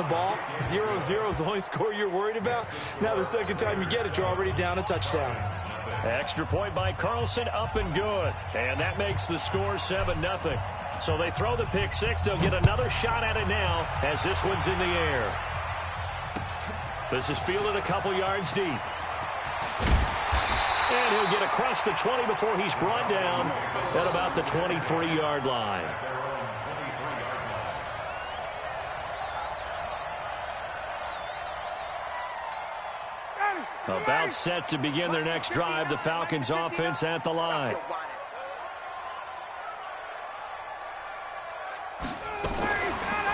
ball. 0-0 is the only score you're worried about. Now the second time you get it, you're already down a touchdown. Extra point by Carlson, up and good. And that makes the score 7-0. So they throw the pick six. They'll get another shot at it now as this one's in the air. This is fielded a couple yards deep. And he'll get across the 20 before he's brought down at about the 23-yard line. About set to begin their next drive, the Falcons offense at the line.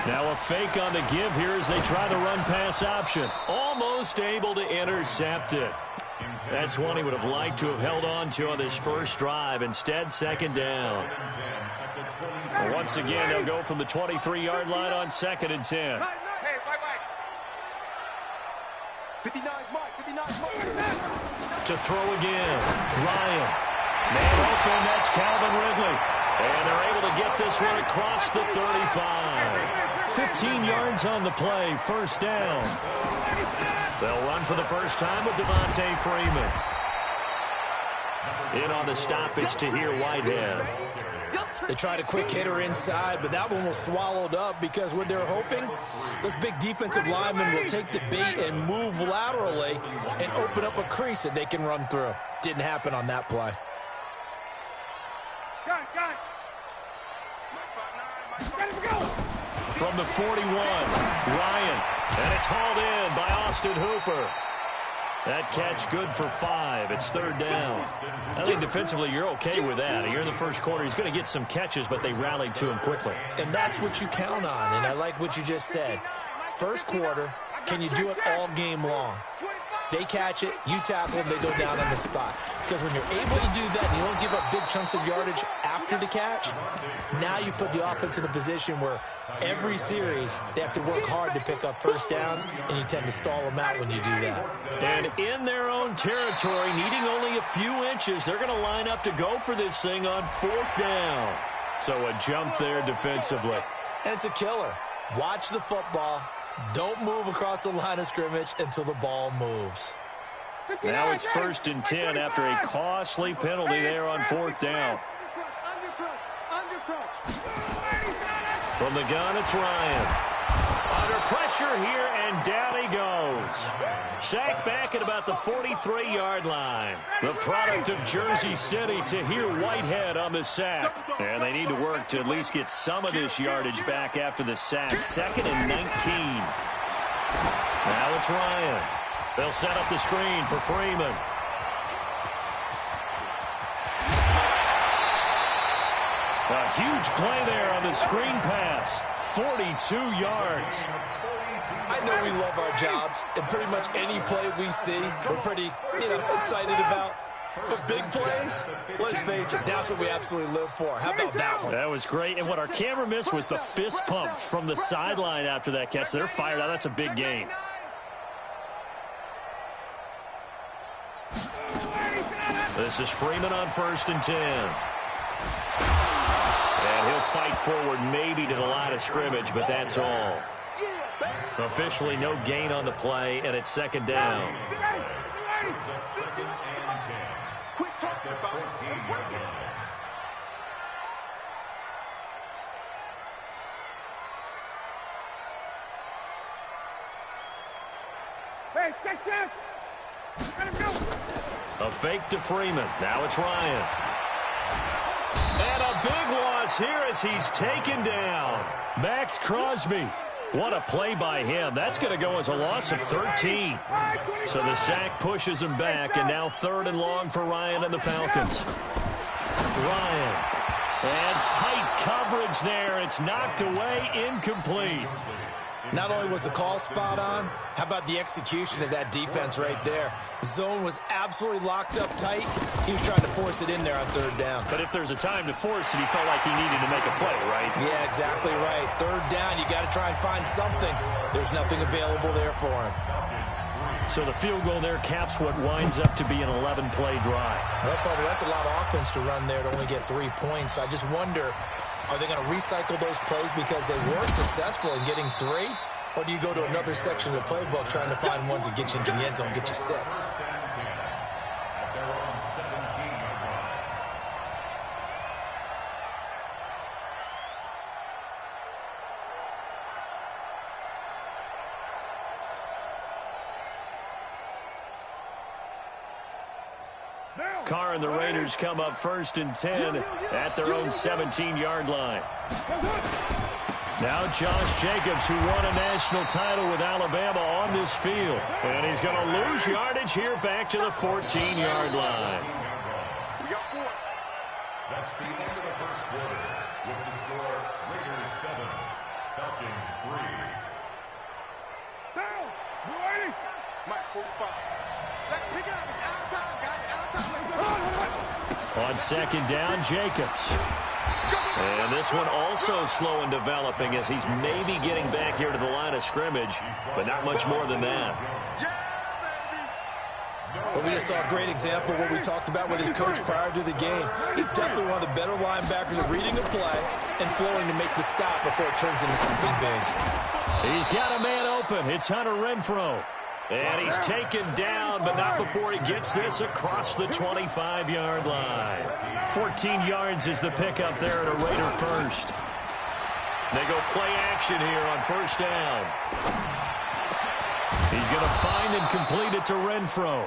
Now a fake on the give here as they try the run-pass option. Almost able to intercept it. That's one he would have liked to have held on to on this first drive. Instead, second down. Well, once again, they'll go from the 23-yard line on 2nd and 10. To throw again. Ryan. Man open, that's Calvin Ridley. And they're able to get this one across the 35. 15 yards on the play, first down. They'll run for the first time with Devontae Freeman. In on the stop, it's Tahir Whitehead. They tried a quick hitter inside, but that one was swallowed up because what they're hoping, those big defensive linemen will take the bait and move laterally and open up a crease that they can run through. Didn't happen on that play. From the 41, Ryan, and it's hauled in by Austin Hooper. That catch good for 5. It's third down. I think defensively you're okay with that. Here in the first quarter, he's going to get some catches, but they rallied to him quickly. And that's what you count on, and I like what you just said. First quarter, can you do it all game long? They catch it, you tackle them, they go down on the spot. Because when you're able to do that and you don't give up big chunks of yardage after the catch, now you put the offense in a position where every series they have to work hard to pick up first downs, and you tend to stall them out when you do that. And in their own territory, needing only a few inches, they're going to line up to go for this thing on 4th down. So a jump there defensively. And it's a killer. Watch the football. Don't move across the line of scrimmage until the ball moves. Now it's 1st and 10 after a costly penalty there on 4th down. From the gun, it's Ryan. Under pressure here, and down he goes. Sacked back at about the 43-yard line. The product of Jersey City, Tahir Whitehead on the sack. And they need to work to at least get some of this yardage back after the sack. 2nd and 19. Now it's Ryan. They'll set up the screen for Freeman. A huge play there on the screen pass. 42 yards. I know we love our jobs, and pretty much any play we see, we're pretty, excited about. But big plays, let's face it, that's what we absolutely live for. How about that one? That was great, and what our camera missed was the fist pump from the sideline after that catch. They're fired out. That's a big gain. This is Freeman on 1st and 10. And he'll fight forward maybe to the line of scrimmage, but that's all. Officially no gain on the play, and it's 2nd down. Hey, check. Let him go. A fake to Freeman. Now it's Ryan. And a big loss here as he's taken down. Max Crosby. What a play by him. That's going to go as a loss of 13. So the sack pushes him back, and now 3rd and long for Ryan and the Falcons. Ryan. And tight coverage there. It's knocked away, incomplete. Not only was the call spot on, how about the execution of that defense right there? The zone was absolutely locked up tight. He was trying to force it in there on 3rd down. But if there's a time to force it, he felt like he needed to make a play, right? Yeah, exactly right. 3rd down, you got to try and find something. There's nothing available there for him. So the field goal there caps what winds up to be an 11-play drive. Well, partner, that's a lot of offense to run there to only get 3 points. I just wonder, are they going to recycle those plays because they were successful in getting 3? Or do you go to another section of the playbook trying to find ones that get you into the end zone, get you 6? Carr and the Raiders come up 1st and 10 at their own 17-yard line. Now Josh Jacobs, who won a national title with Alabama, on this field. And he's going to lose yardage here back to the 14-yard line. That's the end of the first quarter with the score Raiders 7, Falcons 3. Down! You ready? Mike 45. Let's pick it up. It's out of time, guys. Out of time. On 2nd down, Jacobs. And this one also slow in developing as he's maybe getting back here to the line of scrimmage, but not much more than that. But we just saw a great example of what we talked about with his coach prior to the game. He's definitely one of the better linebackers at reading a play and flowing to make the stop before it turns into something big. He's got a man open. It's Hunter Renfrow. And he's taken down, but not before he gets this across the 25-yard line. 14 yards is the pickup there at a Raider first. They go play action here on 1st down. He's going to find and complete it to Renfrow.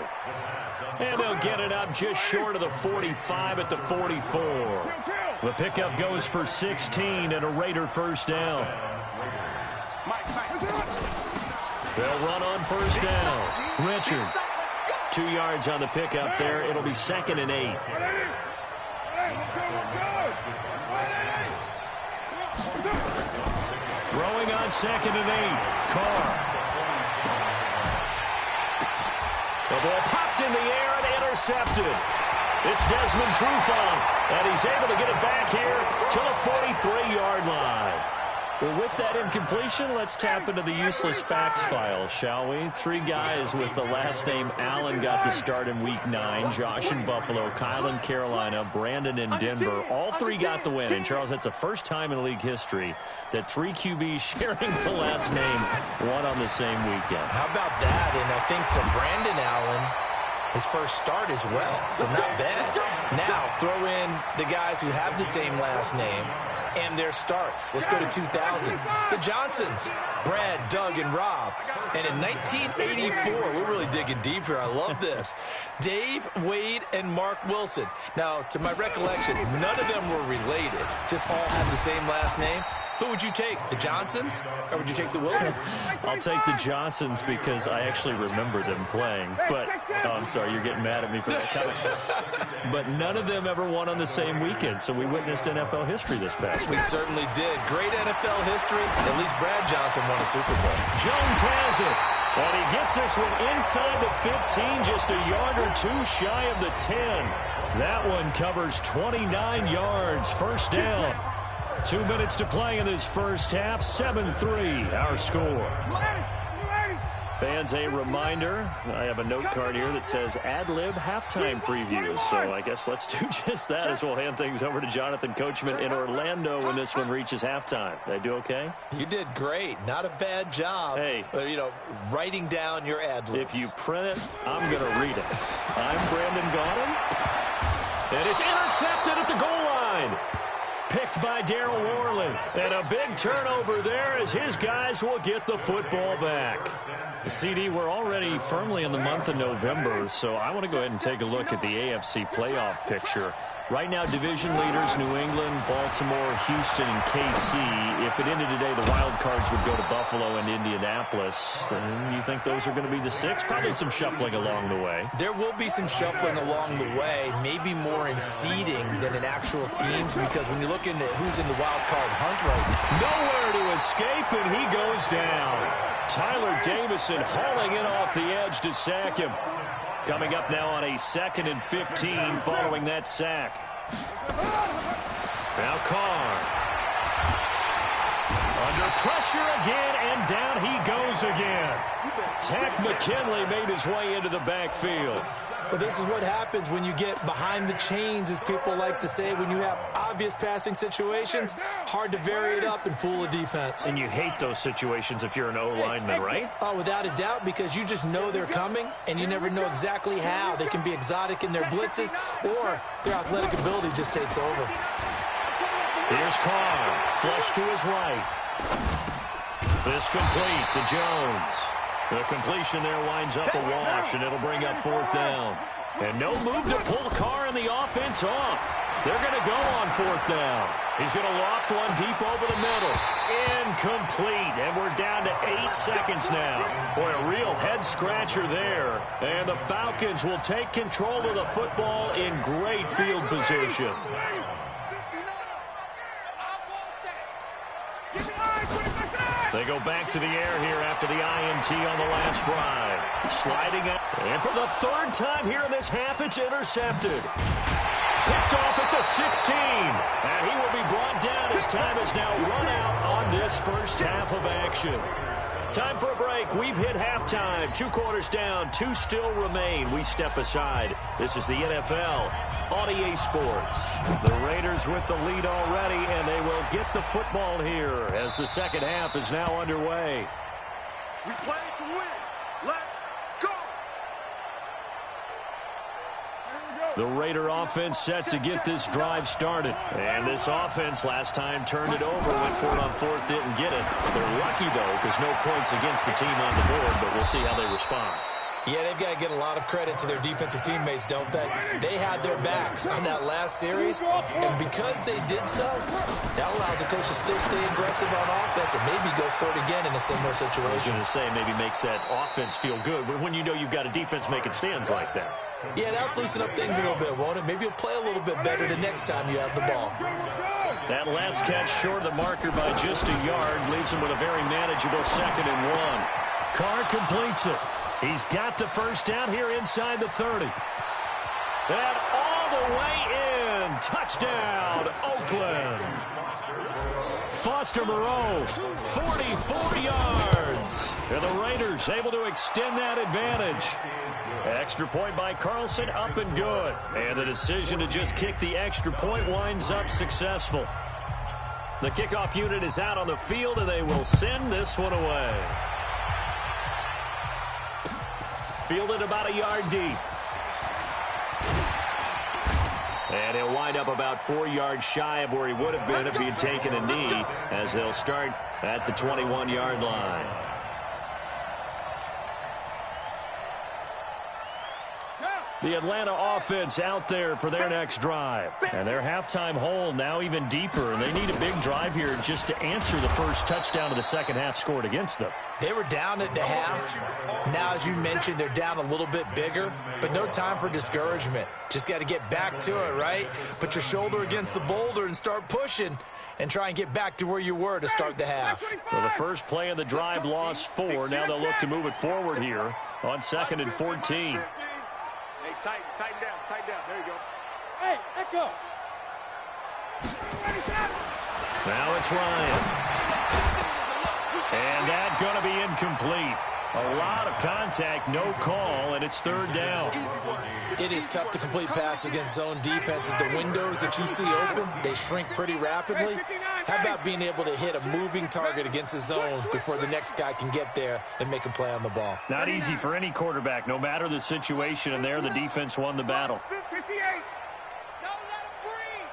And they'll get it up just short of the 45 at the 44. The pickup goes for 16 and a Raider 1st down. They'll run on 1st down. Richard. 2 yards on the pickup there. It'll be 2nd and 8. Throwing on 2nd and 8. Carr. The ball popped in the air and intercepted. It's Desmond Trufant, and he's able to get it back here to the 43-yard line. Well, with that incompletion, let's tap into the useless facts file, shall we? 3 guys with the last name Allen got the start in Week 9. Josh in Buffalo, Kyle in Carolina, Brandon in Denver. All 3 got the win. And, Charles, that's the first time in league history that 3 QBs sharing the last name won on the same weekend. How about that? And I think for Brandon Allen, his first start as well, so not bad. Now, throw in the guys who have the same last name and their starts. Let's go to 2000. The Johnsons, Brad, Doug, and Rob. And in 1984, we're really digging deep here. I love this. Dave, Wade, and Mark Wilson. Now, to my recollection, none of them were related. Just all had the same last name. Who would you take, the Johnsons, or would you take the Wilsons? I'll take the Johnsons because I actually remember them playing. But, oh, I'm sorry, you're getting mad at me for that comment. But none of them ever won on the same weekend, so we witnessed NFL history this past week. We certainly did. Great NFL history. At least Brad Johnson won a Super Bowl. Jones has it. And he gets this one inside the 15, just a yard or 2 shy of the 10. That one covers 29 yards. 1st down. 2 minutes to play in this first half. 7-3, our score. Fans, a reminder, I have a note card here that says ad-lib halftime previews. So I guess let's do just that as we'll hand things over to Jonathan Coachman in Orlando when this one reaches halftime. Did I do okay? You did great. Not a bad job. Hey. Writing down your ad-libs. If you print it, I'm going to read it. I'm Brandon Gaudin. And it's intercepted at the goal line. Picked by Darryl Worley. And a big turnover there as his guys will get the football back. CD, we're already firmly in the month of November, so I want to go ahead and take a look at the AFC playoff picture. Right now, division leaders, New England, Baltimore, Houston, and KC. If it ended today, the wild cards would go to Buffalo and Indianapolis. And you think those are going to be the 6? Probably some shuffling along the way. There will be some shuffling along the way, maybe more in seeding than in actual teams, because when you look into who's in the wild card hunt right now. Nowhere to escape, and he goes down. Tyler Davison hauling in off the edge to sack him. Coming up now on a 2nd and 15 following that sack. Now Carr. Under pressure again, and down he goes again. Takk McKinley made his way into the backfield. Well, this is what happens when you get behind the chains, as people like to say. When you have obvious passing situations, hard to vary it up and fool a defense. And you hate those situations if you're an O-lineman, right? Oh, without a doubt, because you just know they're coming, and you never know exactly how. They can be exotic in their blitzes, or their athletic ability just takes over. Here's Carr, flush to his right. This complete to Jones. The completion there winds up a wash, and it'll bring up 4th down. And no move to pull Carr and the offense off. They're going to go on 4th down. He's going to loft one deep over the middle. Incomplete, and we're down to 8 seconds now. Boy, a real head-scratcher there. And the Falcons will take control of the football in great field position. They go back to the air here after the INT on the last drive. Sliding up. And for the 3rd time here in this half, it's intercepted. Picked off at the 16. And he will be brought down as time is now run out on this first half of action. Time for a break. We've hit halftime. 2 quarters down. 2 still remain. We step aside. This is the NFL on EA Sports. The Raiders with the lead already, and they will get the football here as the second half is now underway. We play to win. Let's go. The Raider offense set to get this drive started. And this offense last time turned it over, went for it on 4th, didn't get it. They're lucky, though, because no points against the team on the board, but we'll see how they respond. Yeah, they've got to get a lot of credit to their defensive teammates, don't they? They had their backs on that last series, and because they did so, that allows the coach to still stay aggressive on offense and maybe go for it again in a similar situation. I was going to say maybe makes that offense feel good, but when you know you've got a defense making stands like that. Yeah, that'll loosen up things a little bit, won't it? Maybe you'll play a little bit better the next time you have the ball. That last catch short of the marker by just a yard leaves him with a very manageable 2nd and 1. Carr completes it. He's got the first down here inside the 30. And all the way in. Touchdown, Oakland. Foster Moreau, 44 yards. And the Raiders able to extend that advantage. Extra point by Carlson, up and good. And the decision to just kick the extra point winds up successful. The kickoff unit is out on the field, and they will send this one away. Fielded about a yard deep. And he'll wind up about 4 yards shy of where he would have been if he had taken a knee, as they'll start at the 21-yard line. The Atlanta offense out there for their next drive. And their halftime hole now even deeper, and they need a big drive here just to answer the first touchdown of the second half scored against them. They were down at the half. Now, as you mentioned, they're down a little bit bigger, but no time for discouragement. Just got to get back to it, right? Put your shoulder against the boulder and start pushing and try and get back to where you were to start the half. Well, the first play of the drive lost 4. Now they'll look to move it forward here on 2nd and 14. Hey, tighten down. There you go. Hey, let go. Now it's Ryan. And that's going to be incomplete. A lot of contact, no call, and it's 3rd down. It is tough to complete passes against zone defenses. The windows that you see open, they shrink pretty rapidly. How about being able to hit a moving target against a zone before the next guy can get there and make a play on the ball? Not easy for any quarterback, no matter the situation, and there the defense won the battle. 58. Don't let him breathe.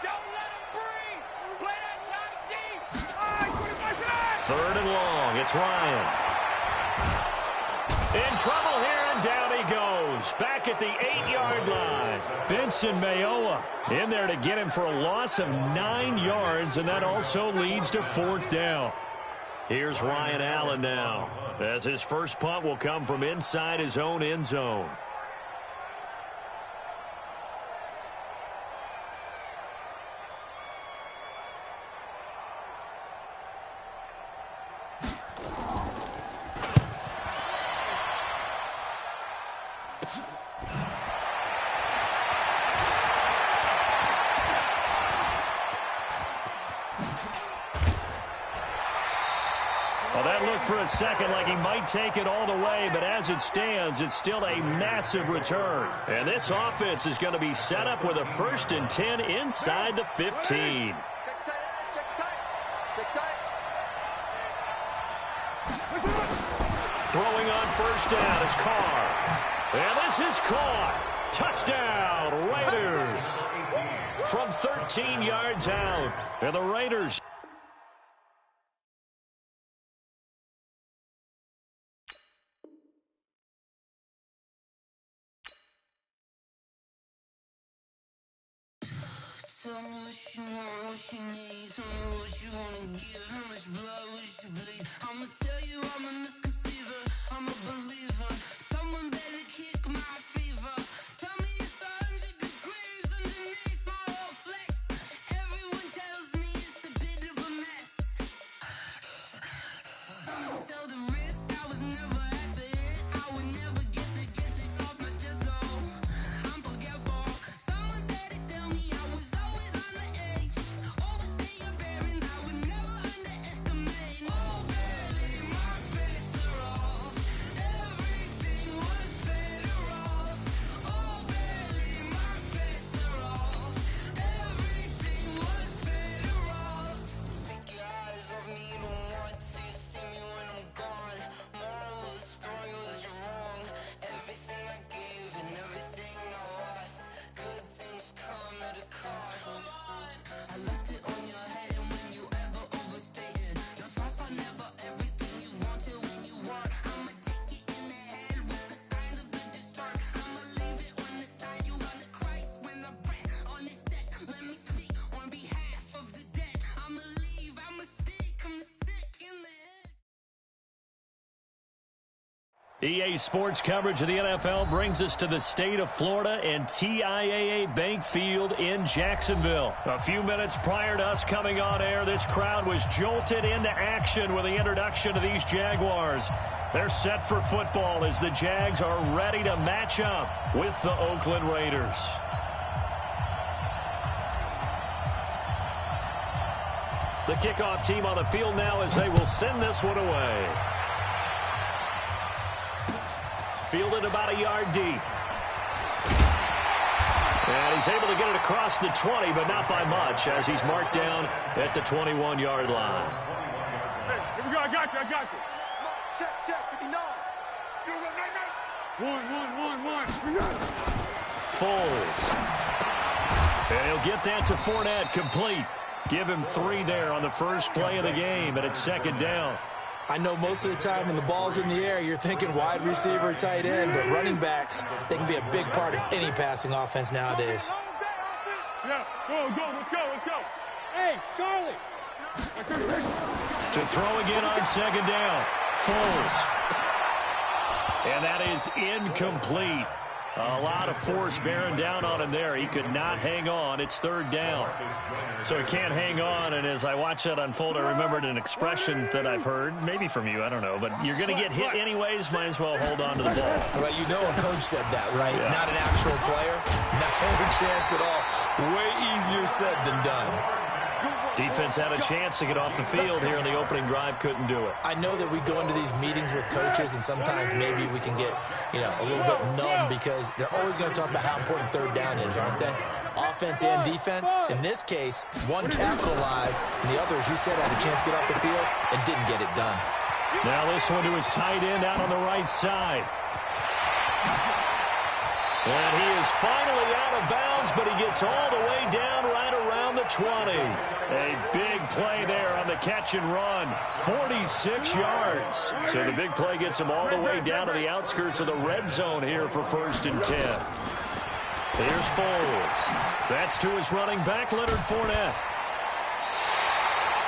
Don't let him breathe. Play that time deep. 3rd and long. It's Ryan. In trouble here, and down he goes. Back at the 8-yard line. Benson Mayowa in there to get him for a loss of 9 yards, and that also leads to 4th down. Here's Ryan Allen now, as his first punt will come from inside his own end zone. For a a second like he might take it all the way, but as it stands, it's still a massive return. And this offense is going to be set up with a 1st and 10 inside the 15. Throwing on 1st down is Carr. And this is caught. Touchdown, Raiders. From 13 yards out. And the Raiders. Tell me what you want, what you need. Tell me what you wanna give. How much blood would you bleed? I'ma tell you I'm a misconceiver. I'm a believer. Someone better kick my fever. Tell me it's 100 degrees underneath my whole flesh. Everyone tells me it's a bit of a mess. I'ma tell the risk I was never at the end. I would never get the off my chest. Oh, I'm forgetful. Someone better tell me I was always on the edge. Overstay your bearings, I would never underestimate. Oh, barely, my bets are off. Everything was better off. Oh, barely, my bets are off. Everything was better off. Take your eyes off me, don't want to see me when I'm gone. Moral of the story was you're wrong. Everything I gave and everything I lost. Good things come at a cost. I left it on your head, and when you ever overstated, your thoughts are never everything you wanted when you want. I'ma take it in the head with the signs of the distort. I'ma leave it on the side. You on the Christ when the breath on the set. Let me speak on behalf of the dead. I'ma leave, I'ma speak. I'm the sick in the head. EA Sports coverage of the NFL brings us to the state of Florida and TIAA Bank Field in Jacksonville. A few minutes prior to us coming on air, this crowd was jolted into action with the introduction of these Jaguars. They're set for football as the Jags are ready to match up with the Oakland Raiders. The kickoff team on the field now as they will send this one away. Fielded about a yard deep. And he's able to get it across the 20, but not by much, as he's marked down at the 21-yard line. Hey, here we go. I got you. Check, 59. One. Foles. And he'll get that to Fournette, complete. Give him 3 there on the first play of the game, and it's 2nd down. I know most of the time when the ball's in the air, you're thinking wide receiver, tight end, but running backs, they can be a big part of any passing offense nowadays. Yeah, go, let's go. Hey, Charlie. To throw again on 2nd down. Foles. And that is incomplete. A lot of force bearing down on him there. He could not hang on. It's 3rd down. So he can't hang on, and as I watch that unfold, I remembered an expression that I've heard, maybe from you, I don't know, but you're going to get hit anyways, might as well hold on to the ball. Well, you know a coach said that, right? Yeah. Not an actual player. No chance at all. Way easier said than done. Defense had a chance to get off the field here in the opening drive, couldn't do it. I know that we go into these meetings with coaches, and sometimes maybe we can get, a little bit numb because they're always going to talk about how important 3rd down is, aren't they? Offense and defense. In this case, one capitalized, and the other, as you said, had a chance to get off the field and didn't get it done. Now this one to his tight end out on the right side. And he is finally out of bounds, but he gets all the way down right around the 20. A big play there on the catch and run. 46 yards. So the big play gets him all the way down to the outskirts of the red zone here for 1st and 10. Here's Foles. That's to his running back, Leonard Fournette.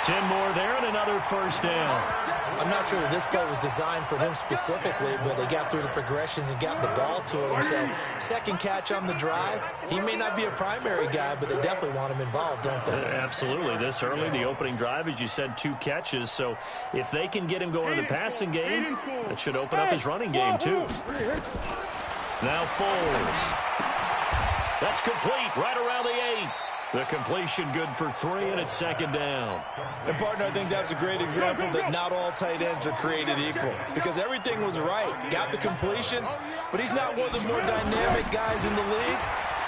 10 more there and another 1st down. I'm not sure that this play was designed for him specifically, but they got through the progressions and got the ball to him. So 2nd catch on the drive. He may not be a primary guy, but they definitely want him involved, don't they? Absolutely. This early, the opening drive, as you said, 2 catches. So if they can get him going in the passing game, it should open up his running game too. Now Foles. That's complete right around the 8. The completion good for 3, and it's second down. And, partner, I think that's a great example that not all tight ends are created equal because everything was right. Got the completion, but he's not one of the more dynamic guys in the league.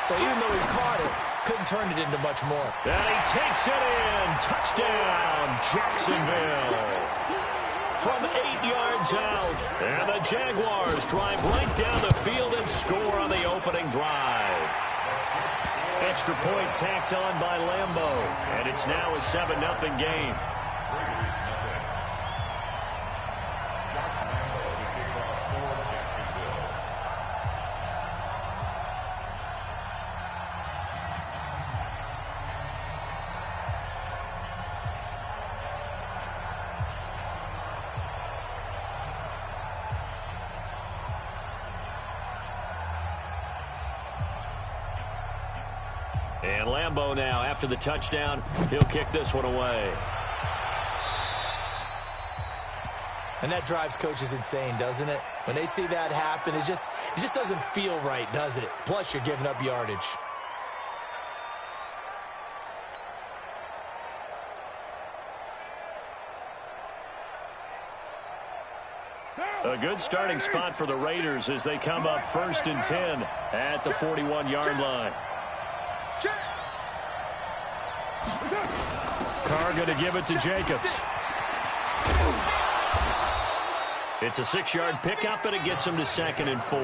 So even though he caught it, couldn't turn it into much more. And he takes it in. Touchdown, Jacksonville. From 8 yards out. And the Jaguars drive right down the field and score on the opening drive. Extra point tacked on by Lambeau. And it's now a 7-0 game. And Lambeau now, after the touchdown, he'll kick this one away. And that drives coaches insane, doesn't it? When they see that happen, it just doesn't feel right, does it? Plus, you're giving up yardage. A good starting spot for the Raiders as they come up 1st and 10 at the 41-yard line. Carr going to give it to Jacobs. It's a 6-yard pickup, and it gets him to 2nd and 4.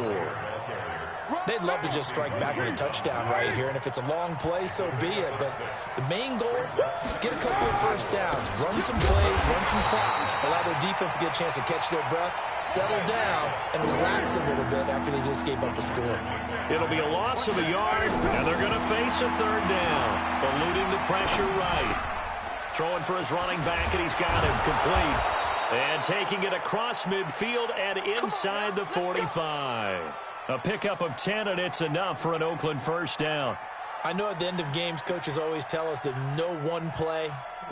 They'd love to just strike back with a touchdown right here, and if it's a long play, so be it. But the main goal, get a couple of first downs, run some plays, run some clock, allow their defense to get a chance to catch their breath, settle down, and relax a little bit after they just gave up a score. It'll be a loss of a yard, and they're going to face a 3rd down. Eluding the pressure right. Throwing for his running back, and he's got him complete. And taking it across midfield and inside the 45. A pickup of 10, and it's enough for an Oakland first down. I know at the end of games, coaches always tell us that no one play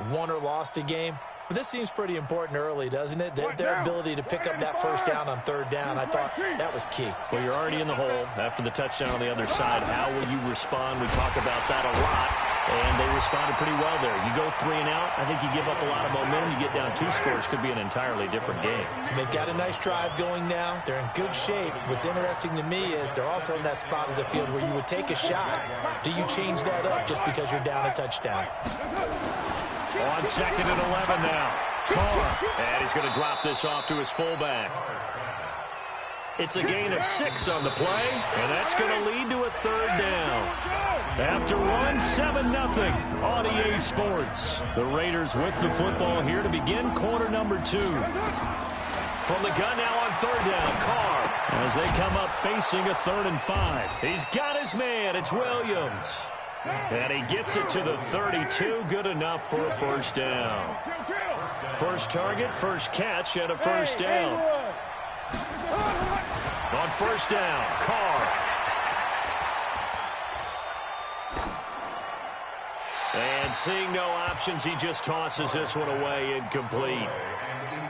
won or lost a game. But this seems pretty important early, doesn't it? Their ability to pick up that first down on 3rd down, I thought that was key. Well, you're already in the hole after the touchdown on the other side. How will you respond? We talk about that a lot, and they responded pretty well there. You go 3 and out, I think you give up a lot of momentum. You get down 2 scores, could be an entirely different game. So they've got a nice drive going now. They're in good shape. What's interesting to me is they're also in that spot of the field where you would take a shot. Do you change that up just because you're down a touchdown? On 2nd and 11 now. Carr. And he's going to drop this off to his fullback. It's a gain of 6 on the play, and that's going to lead to a 3rd down. After one, 7-0 on EA Sports. The Raiders with the football here to begin quarter number 2. From the gun now on 3rd down, Carr. As they come up facing a 3rd and 5. He's got his man. It's Williams. And he gets it to the 32. Good enough for a first down. First target, first catch, and a first down. On 1st down, Carr. And seeing no options, he just tosses this one away incomplete.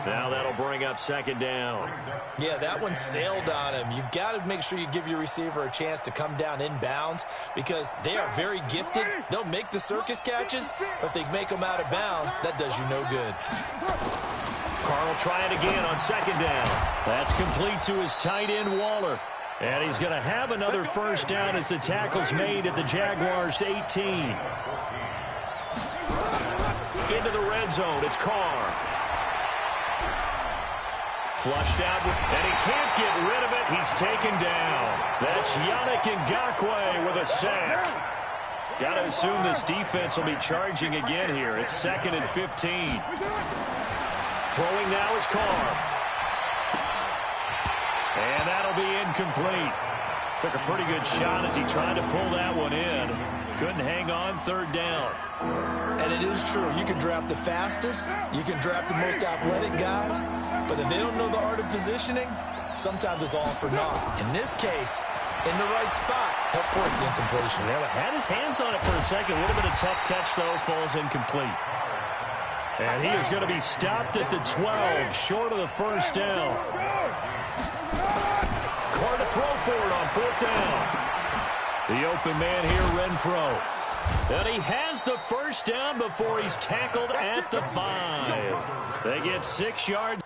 Now that'll bring up 2nd down. Yeah, that one sailed on him. You've got to make sure you give your receiver a chance to come down inbounds because they are very gifted. They'll make the circus catches, but they make them out of bounds. That does you no good. Carr will try it again on 2nd down. That's complete to his tight end, Waller. And he's going to have another first down as the tackle's made at the Jaguars' 18. Into the red zone, it's Carr. Flushed out, and he can't get rid of it. He's taken down. That's Yannick Ngakoue with a sack. Got to assume this defense will be charging again here. It's 2nd and 15. Throwing now is Carr. And that'll be incomplete. Took a pretty good shot as he tried to pull that one in. Couldn't hang on 3rd down. And it is true. You can draft the fastest. You can draft the most athletic guys. But if they don't know the art of positioning, sometimes it's all for naught. In this case, in the right spot, help force the incompletion. Yeah, had his hands on it for a second. Would have been a tough catch, though. Falls incomplete. And he is going to be stopped at the 12, short of the first down. Carr to throw for it on 4th down. The open man here, Renfro. And he has the first down before he's tackled at the 5. They get 6 yards.